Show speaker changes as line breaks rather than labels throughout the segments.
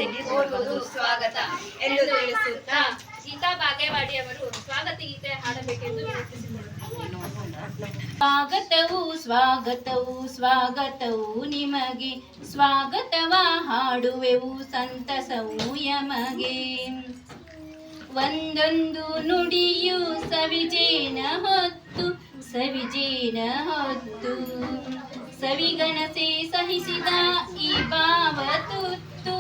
ಓಡುವುದು ಸ್ವಾಗತ ಎಂದು ತಿಳಿಸುತ್ತಾ ಗೀತಾ ಬಾಗೇವಾಡಿ ಅವರು ಸ್ವಾಗತ ಗೀತೆ ಹಾಡಬೇಕೆಂದು ವಿನಂತಿಸಿದರು.
ಸ್ವಾಗತವು ಸ್ವಾಗತವು ಸ್ವಾಗತವು ನಿಮಗೆ, ಸ್ವಾಗತವ ಹಾಡುವೆವು ಸಂತಸವು ಯಮಗೆ. ಒಂದೊಂದು ನುಡಿಯು ಸವಿಜೇನ ಹೊತ್ತು ಸವಿಜೇನ ಹೊತ್ತು, ಸವಿಗಣಸೆ ಸಹಿಸಿದ ಈ ಭಾವ ತುತ್ತು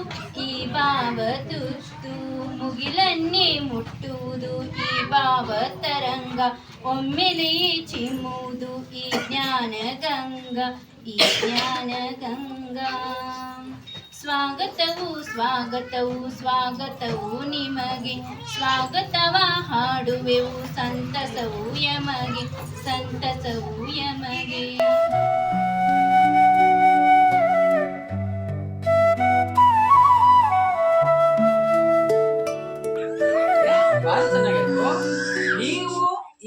ಈ ಭಾವ ತುತ್ತು, ಮುಗಿಲನ್ನೇ ಮುಟ್ಟುವುದು ಈ ಭಾವ ತರಂಗ, ಒಮ್ಮೆಲೆಯೇ ಚಿಮ್ಮುವುದು ಈ ಜ್ಞಾನ ಗಂಗಾ ಈ ಜ್ಞಾನ ಗಂಗಾ. ಸ್ವಾಗತವು ಸ್ವಾಗತವು ಸ್ವಾಗತವು ನಿಮಗೆ, ಸ್ವಾಗತವ ಹಾಡುವೆವು ಸಂತಸವು ಯಮಗೆ ಸಂತಸವು ಯಮಗೆ.
ನೀವು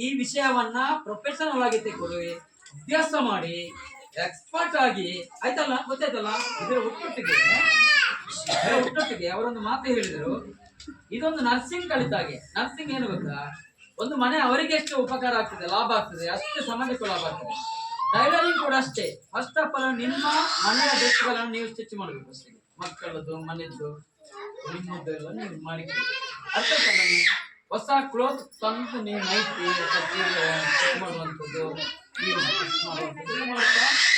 ಈ ವಿಷಯವನ್ನ ಪ್ರೊಫೆಷನಲ್ ಆಗಿ ತೆಗೆದುಕೊಳ್ಳಿ, ಅಭ್ಯಾಸ ಮಾಡಿ, ಎಕ್ಸ್ಪರ್ಟ್ ಆಗಿ ಆಯ್ತಲ್ಲ, ಗೊತ್ತಾಯ್ತಲ್ಲ. ಇದರ ಒಟ್ಟೊಟ್ಟಿಗೆ ಅವರೊಂದು ಮಾತು ಹೇಳಿದರು, ಇದೊಂದು ನರ್ಸಿಂಗ್ ಕಲಿತಾಗೆ. ನರ್ಸಿಂಗ್ ಏನು ಗೊತ್ತಾ, ಒಂದು ಮನೆ ಅವರಿಗೆ ಎಷ್ಟು ಉಪಕಾರ ಆಗ್ತದೆ, ಲಾಭ ಆಗ್ತದೆ, ಅಷ್ಟು ಸಮಾಜಕ್ಕೂ ಲಾಭ ಆಗ್ತದೆ. ಟೈಲರಿಂಗ್ ಕೂಡ ಅಷ್ಟೇ. ಫಸ್ಟ್ ಆಫ್ ಆಲ್ ನಿಮ್ಮ ಮನೆಯ ಡ್ರೆಸ್ಗಳನ್ನು ನೀವು ಸ್ಟಿಚ್ ಮಾಡಬೇಕು ಅಷ್ಟೇ. ಮಕ್ಕಳದ್ದು, ಮನೆಯದ್ದು, ನಿಮ್ಮದ್ದು ಎಲ್ಲ ನೀವು ಮಾಡಿ ಅರ್ಥ. ಹೊಸ ಕ್ಲೋತ್ ತಂದು ನೀವು ನೈಟಿ ಮಾಡುವಂಥದ್ದು,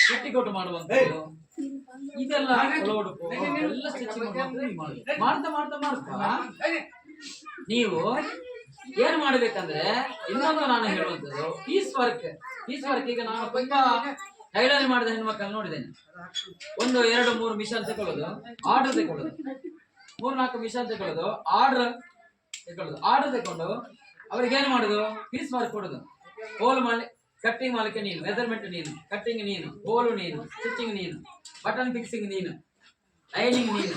ಪೆಟ್ಟಿಕೋಟ್ ಮಾಡುವಂಥದ್ದು, ಇದೆಲ್ಲ ಉಡುಪು ಎಲ್ಲ ಸ್ಟಿಚಿಂಗ್ ಮಾಡ್ತಾ ಮಾಡ್ತಾ ಮಾಡ್ತಾ ನೀವು ಏನ್ ಮಾಡ್ಬೇಕಂದ್ರೆ, ಇನ್ನೊಂದು ನಾನು ಹೇಳುವಂಥದ್ದು ಪೀಸ್ ವರ್ಕ್. ಈಗ ನಾನು ತುಂಬಾ ಟೈಲರಿಂಗ್ ಮಾಡಿದ ಹೆಣ್ಮಕ್ಕಳು ನೋಡಿದ್ದೇನೆ. 1, 2, 3 ಮಿಷನ್ ತಗೊಳ್ಳೋದು, ಆರ್ಡರ್ ತಗೊಳ್ಳೋದು, 3-4 ಮಿಷನ್ ತಗೊಳ್ಳೋದು, ಆರ್ಡರ್ ತಗೊಂಡು ಅವ್ರಿಗೆ ಏನ್ ಮಾಡುದು, ಪೀಸ್ ವರ್ಕ್ ಕೊಡುದು. ಹೋಲ್ ಮಾಡಿ ಕಟ್ಟಿಂಗ್ ಮಾಡಲಿಕ್ಕೆ ನೀನು, ಮೆಜರ್ಮೆಂಟ್ ನೀನು, ಕಟ್ಟಿಂಗ್ ನೀನು, ಹೋಲು ನೀನು, ಸ್ಟಿಚಿಂಗ್ ನೀನು, ಬಟನ್ ಫಿಕ್ಸಿಂಗ್ ನೀನು, ಲೈನಿಂಗ್ ನೀನು,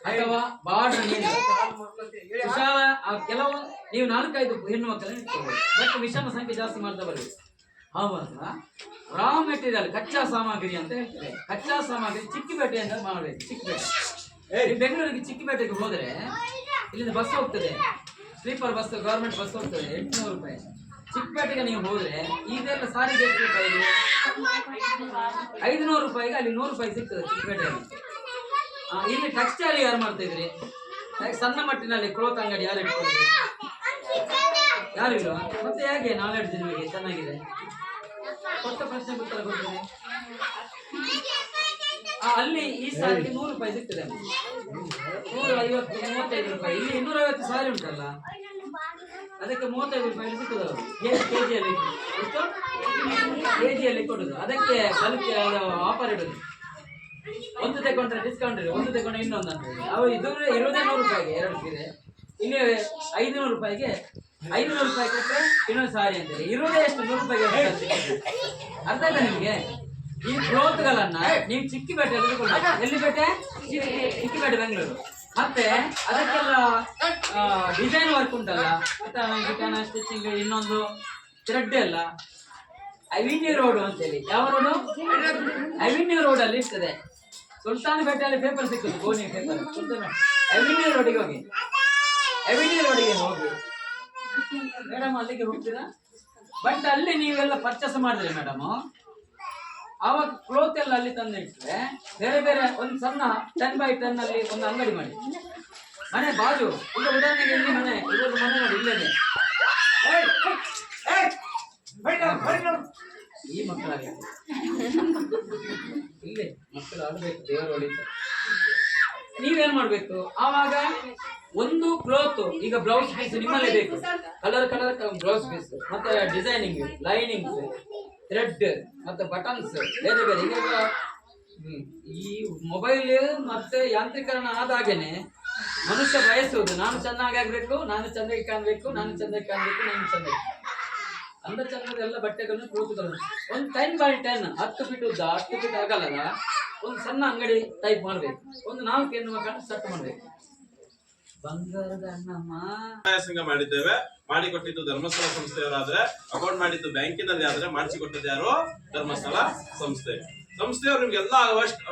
ಅಥವಾ ಬಾರ್ಡರ್ ನೀನು. ಕೆಲವು ನೀವು 4-5 ಹೆಣ್ಣು ಮಕ್ಕಳನ್ನ ಇಟ್ಕೊಳ್ಬೋದು. ಬಟ್ ಮಿಷನ್ ಸಂಖ್ಯೆ ಜಾಸ್ತಿ ಮಾಡ್ತಾ ಬರ್ಬೇಕು. ಆವಾಗ ರಾ ಮೆಟೀರಿಯಲ್, ಕಚ್ಚಾ ಸಾಮಗ್ರಿ ಅಂತ ಹೇಳ್ತಾರೆ. ಕಚ್ಚಾ ಸಾಮಗ್ರಿ ಚಿಕ್ಕಿಪೇಟೆ ಅಂತ ಮಾಡಬೇಕು. ಚಿಕ್ಕಿಪೇಟೆ, ಬೆಂಗಳೂರಿಗೆ ಚಿಕ್ಕಿಪೇಟೆಗೆ ಹೋದ್ರೆ ಇಲ್ಲಿಂದ ಬಸ್ ಹೋಗ್ತದೆ, ಸ್ಲೀಪರ್ ಬಸ್, ಗವರ್ಮೆಂಟ್ ಬಸ್ ಹೋಗ್ತದೆ, 800 ರೂಪಾಯಿ. ಚಿಕ್ಕಪೇಟೆಗೆ ನೀವು ಹೋದ್ರೆ ಇದೆಲ್ಲ ಸಾರಿಗೆ ಎಷ್ಟು ರೂಪಾಯಿ, 500 ರೂಪಾಯಿಗೆ ಅಲ್ಲಿ 100 ರೂಪಾಯಿ ಸಿಗ್ತದೆ ಚಿಕ್ಕಪೇಟೆಯಲ್ಲಿ. ಇಲ್ಲಿ ಟೆಕ್ಸ್ಟೈಲ್ ಯಾರು ಮಾಡ್ತಾ ಇದ್ರಿ? ಸಣ್ಣ ಮಟ್ಟಿನಲ್ಲಿ ಕ್ಲೋತ್ ಅಂಗಡಿ ಯಾರು ಇಟ್ಕೊಂಡಿದ್ರಿ? ಯಾರು ಇಲ್ಲ. ಮತ್ತೆ ಹೇಗೆ ನಾಲೆಡ್ಜ್ ನಿಮಗೆ ಚೆನ್ನಾಗಿದೆ? ಕೊಟ್ಟ ಪ್ರಶ್ನೆ ಉತ್ತರ ಕೊಡ್ತೀನಿ. ಅಲ್ಲಿ ಈ ಸಾರಿಗೆ 100 ರೂಪಾಯಿ ಸಿಗ್ತದೆ, 150, 35 ರೂಪಾಯಿ. ಇಲ್ಲಿ 250 ಸಾರಿ ಉಂಟಲ್ಲ, ಅದಕ್ಕೆ 35 ರೂಪಾಯಿ ಸಿಗ್ತದೆ. ಕೆಜಿಯಲ್ಲಿ ಎಷ್ಟು? ಕೆಜಿಯಲ್ಲಿ ಕೊಡುದು. ಅದಕ್ಕೆ ಬಲ್ಕ್ ಆಫರ್ ಇಡುದು. ಒಂದು ತಗೊಂಡ್ರೆ ಡಿಸ್ಕೌಂಟ್ ಇದೆ, ಒಂದು ತಗೊಂಡ್ರೆ ಇನ್ನೊಂದು ಅಂತ. ಅವು ಇರುವುದೇ 100 ರೂಪಾಯಿಗೆ 2 ಸೀರೆ. ಇಲ್ಲಿ 500 ರೂಪಾಯಿಗೆ 500 ರೂಪಾಯಿ ಕೊಟ್ಟರೆ ಇನ್ನೊಂದು ಸಾರಿ ಅಂತೇಳಿ ಇರುವುದೇ ಎಷ್ಟು 100 ರೂಪಾಯಿಗೆ. ಅರ್ಥ ಆಯ್ತಾ ನಿಮಗೆ? ಈ ಕ್ಲೋತ್ಗಳನ್ನ ನೀವು ಚಿಕ್ಕಿಪೇಟೆಯಲ್ಲಿ ತಗೊಳ್ಳಿ. ಎಲ್ಲಿ ಪೇಟೆ? ಚಿಕ್ಕಿಪೇಟೆ, ಬೆಂಗಳೂರು. ಮತ್ತೆ ಅದಕ್ಕೆಲ್ಲ ಡಿಸೈನ್ ವರ್ಕ್ ಉಂಟಲ್ಲ, ಗಿಟಾನ ಸ್ಟಿಚಿಂಗ್, ಇನ್ನೊಂದು ಥ್ರೆಡ್ ಎಲ್ಲ ಅವಿನ್ಯೂ ರೋಡ್ ಅಂತೇಳಿ. ಯಾವ ರೋಡು? ಅವಿನ್ಯೂ ರೋಡ್ ಅಲ್ಲಿ ಇರ್ತದೆ. ಸುಲ್ತಾನ್ ಪೇಟೆಯಲ್ಲಿ ಪೇಪರ್ ಸಿಕ್ಕುದು, ಗೋಣಿ ಪೇಪರ್. ಅವಿನ್ಯೂ ರೋಡಿಗೆ ಹೋಗಿ, ಅವಿನ್ಯೂ ರೋಡಿಗೆ ಹೋಗಿ ಮೇಡಮ್, ಅಲ್ಲಿಗೆ ಹೋಗ್ತೀರಾ. ಬಟ್ ಅಲ್ಲಿ ನೀವೆಲ್ಲ ಪರ್ಚೇಸ್ ಮಾಡಿದ್ರಿ ಮೇಡಮ್, ಆವಾಗ ಕ್ಲೋತ್ ಎಲ್ಲ ಅಲ್ಲಿ ತಂದಿಟ್ರೆ ಬೇರೆ ಬೇರೆ ಒಂದು ಸಣ್ಣ 10x10 ಅಲ್ಲಿ ಒಂದು ಅಂಗಡಿ ಮಾಡಿ, ಮನೆ ಬಾಜು. ಈಗ ಉದಾಹರಣೆಗೆ ಇಲ್ಲಿ ಮನೆ, ಇವತ್ತು ಮನೆ ನೋಡಿ ಇಲ್ಲೇ ಈ ಮಕ್ಕಳಾಗಿ ಇಲ್ಲೇ ಮಕ್ಕಳು ಆಡಬೇಕು, ದೇವರು ಹೊಡಿತ. ನೀವೇನ್ ಮಾಡ್ಬೇಕು ಆವಾಗ? ಒಂದು ಕ್ಲೋತ್, ಈಗ ಬ್ಲೌಸ್ ಪೀಸ್ ನಿಮ್ಮಲ್ಲೇ ಬೇಕು, ಕಲರ್ ಬ್ಲೌಸ್ ಪೀಸ್, ಮತ್ತೆ ಡಿಸೈನಿಂಗ್, ಲೈನಿಂಗ್, ಥ್ರೆಡ್, ಮತ್ತೆ ಬಟನ್ಸ್ ಬೇರೆ ಬೇರೆ. ಈಗ ಈ ಮೊಬೈಲ್ ಮತ್ತೆ ಯಾಂತ್ರೀಕರಣ ಆದಾಗೇನೆ ಮನುಷ್ಯ ಬಯಸುವುದು, ನಾನು ಚೆನ್ನಾಗಿ ಆಗ್ಬೇಕು, ನಾನು ಚಂದಕ್ಕೆ ಕಾಣ್ಬೇಕು, ನಾನು ಚಂದಕ್ಕೆ ಕಾಣ್ಬೇಕು, ನಾನು ಚಂದಕ್ಕೆ ಅಂದ ಚಂದದೆಲ್ಲ ಬಟ್ಟೆಗಳನ್ನು ಕ್ಲೋತ್ಗಳನ್ನು ಒಂದು 10x10, 10 ಫೀಟ್ ಉದ್ದ, 10 ಫೀಟ್ ಆಗಲ್ಲ, ಒಂದು ಸಣ್ಣ ಅಂಗಡಿ ಟೈಪ್ ಮಾಡ್ಬೇಕು. ಒಂದು 4 ಹೆಣ್ಣು ಮಕ್ಕಳನ್ನು ಸೆಟ್ ಮಾಡ್ಬೇಕು. ಬಂಗಾರದ ಅಣ್ಣಮ್ಮ
ಸಂಘ ಮಾಡಿದ್ದೇವೆ. ಮಾಡಿಕೊಟ್ಟಿದ್ದು ಧರ್ಮಸ್ಥಳ ಸಂಸ್ಥೆಯವರಾದ್ರೆ, ಅಕೌಂಟ್ ಮಾಡಿದ್ದು ಬ್ಯಾಂಕಿನಲ್ಲಿ ಆದ್ರೆ, ಮಾಡಿಸಿಕೊಟ್ಟದ್ದು ಯಾರು? ಧರ್ಮಸ್ಥಳ ಸಂಸ್ಥೆ. ಸಂಸ್ಥೆಯವರು ನಿಮ್ಗೆ ಎಲ್ಲಾ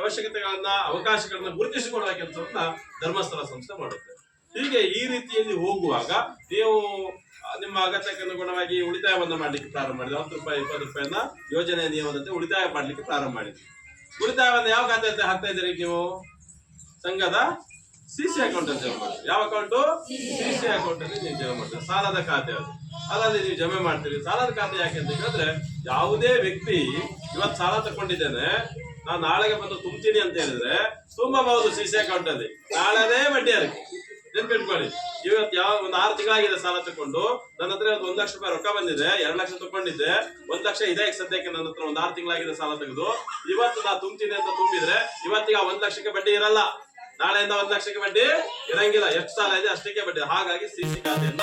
ಅವಶ್ಯಕತೆಗಳನ್ನ ಅವಕಾಶಗಳನ್ನ ಗುರುತಿಸಿಕೊಡುವ ಕೆಲಸವನ್ನ ಧರ್ಮಸ್ಥಳ ಸಂಸ್ಥೆ ಮಾಡುತ್ತೆ. ಹೀಗೆ ಈ ರೀತಿಯಲ್ಲಿ ಹೋಗುವಾಗ ನೀವು ನಿಮ್ಮ ಅಗತ್ಯಕ್ಕೆ ಅನುಗುಣವಾಗಿ ಉಳಿತಾಯವನ್ನ ಮಾಡ್ಲಿಕ್ಕೆ ಪ್ರಾರಂಭ ಮಾಡಿದ್ರಿ. 10 ರೂಪಾಯಿ 20 ರೂಪಾಯಿಯನ್ನ ಯೋಜನೆಯ ನಿಯಮದಂತೆ ಉಳಿತಾಯ ಮಾಡ್ಲಿಕ್ಕೆ ಪ್ರಾರಂಭ ಮಾಡಿದ್ರಿ. ಉಳಿತಾಯವನ್ನ ಯಾವ ಖಾತೆ ಅಂತ ಹಾಕ್ತಾ ಇದ್ದೀರಿ ನೀವು? ಸಂಘದ ಸಿಸಿ ಅಕೌಂಟ್ ಅಂತ ಜಮಾ ಮಾಡ್ತೀರಿ. ಯಾವ ಅಕೌಂಟು? ಸಿಸಿ ಅಕೌಂಟ್ ಅಲ್ಲಿ ನೀವು ಜಮಾ ಮಾಡ್ತೀರಿ. ಸಾಲದ ಖಾತೆ ಅದು, ಅದ್ರಲ್ಲಿ ನೀವು ಜಮೆ ಮಾಡ್ತೀರಿ. ಸಾಲದ ಖಾತೆ ಯಾಕೆ ಅಂತ ಹೇಳಿದ್ರೆ, ಯಾವುದೇ ವ್ಯಕ್ತಿ ಇವತ್ತು ಸಾಲ ತಗೊಂಡಿದ್ದೇನೆ, ನಾನು ನಾಳೆಗೆ ಬಂದು ತುಂಬ್ತೀನಿ ಅಂತ ಹೇಳಿದ್ರೆ ತುಂಬಬಹುದು ಸಿಸಿ ಅಕೌಂಟ್ ಅಲ್ಲಿ. ನಾಳೆದೇ ಬಡ್ಡಿ ಅದಕ್ಕೆ ನೆನ್ಪಿಟ್ಕೊಳ್ಳಿ. ಇವತ್ತು ಯಾವ ಒಂದು 6 ತಿಂಗಳಾಗಿದೆ ಸಾಲ ತಕೊಂಡು, ನನ್ನ ಹತ್ರ 1 ಲಕ್ಷ ರೂಪಾಯಿ ರೊಕ್ಕ ಬಂದಿದೆ, 2 ಲಕ್ಷ ತಗೊಂಡಿದ್ದೆ, 1 ಲಕ್ಷ ಇದೆ ಸದ್ಯಕ್ಕೆ ನನ್ನ ಹತ್ರ. ಒಂದು 6 ತಿಂಗಳಾಗಿದೆ ಸಾಲ ತೆಗೆದು ಇವತ್ತು ನಾ ತುಂಬ್ತೀನಿ ಅಂತ ತುಂಬಿದ್ರೆ ಇವತ್ತಿಗೆ 1 ಲಕ್ಷಕ್ಕೆ ಬಡ್ಡಿ ಇರಲ್ಲ, ನಾಳೆಯಿಂದ 1 ಲಕ್ಷಕ್ಕೆ ಬಡ್ಡಿ ಇರಂಗಿಲ್ಲ. ಎಷ್ಟು ಸಾಲ ಇದೆ ಅಷ್ಟಕ್ಕೆ ಬಡ್ಡಿ. ಹಾಗಾಗಿ ಸಿಸಿ ಖಾತೆಯಿಂದ